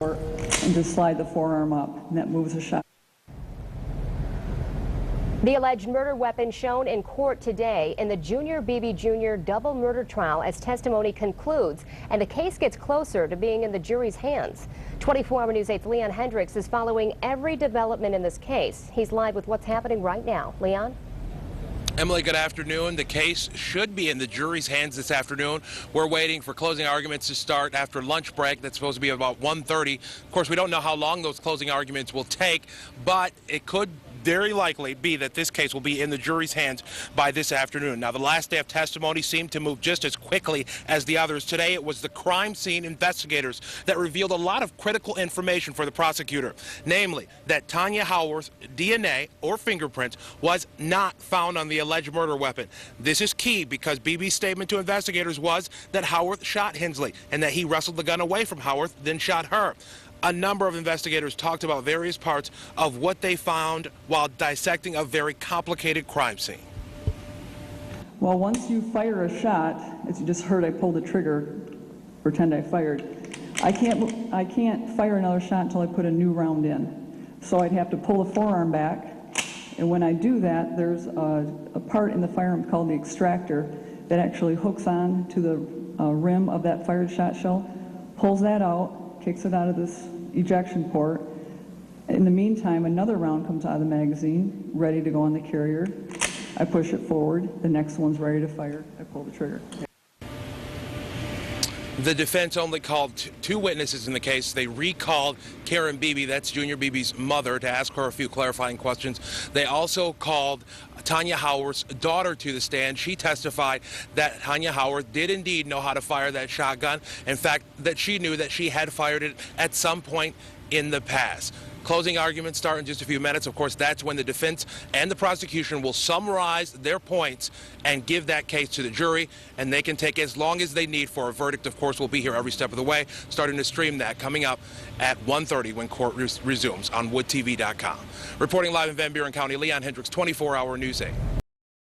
and just slide the forearm up, and that moves the shot. The alleged murder weapon shown in court today in the Junior Beebe Jr. double murder trial as testimony concludes and the case gets closer to being in the jury's hands. 24-hour News 8's Leon Hendricks is following every development in this case. He's live with what's happening right now. Leon? Emily, good afternoon. The case should be in the jury's hands this afternoon. We're waiting for closing arguments to start after lunch break. That's supposed to be about 1:30. Of course, we don't know how long those closing arguments will take, but it could very likely be that this case will be in the jury's hands by this afternoon. Now, the last day of testimony seemed to move just as quickly as the others. Today, it was the crime scene investigators that revealed a lot of critical information for the prosecutor, namely that Tanya Howarth's DNA or fingerprints was not found on the alleged murder weapon. This is key because Beebe's statement to investigators was that Howarth shot Hensley and that he wrestled the gun away from Howarth, then shot her. A number of investigators talked about various parts of what they found while dissecting a very complicated crime scene. Well, once you fire a shot, as you just heard, I pulled the trigger, pretend I fired. I can't fire another shot until I put a new round in. So I'd have to pull the forearm back, and when I do that, there's a part in the firearm called the extractor that actually hooks on to the rim of that fired shot shell, pulls that out, kicks it out of this ejection port. In the meantime, another round comes out of the magazine, ready to go on the carrier. I push it forward. The next one's ready to fire. I pull the trigger. The defense only called two witnesses in the case. They recalled Karen Beebe, that's Junior Beebe's mother, to ask her a few clarifying questions. They also called Tanya Howarth's daughter to the stand. She testified that Tanya Howarth did indeed know how to fire that shotgun. In fact, that she knew that she had fired it at some point in the past. Closing arguments start in just a few minutes. Of course, that's when the defense and the prosecution will summarize their points and give that case to the jury, and they can take as long as they need for a verdict. Of course, we'll be here every step of the way, starting to stream that coming up at 1:30 when court resumes on woodtv.com. Reporting live in Van Buren County, Leon Hendricks, 24-hour News 8.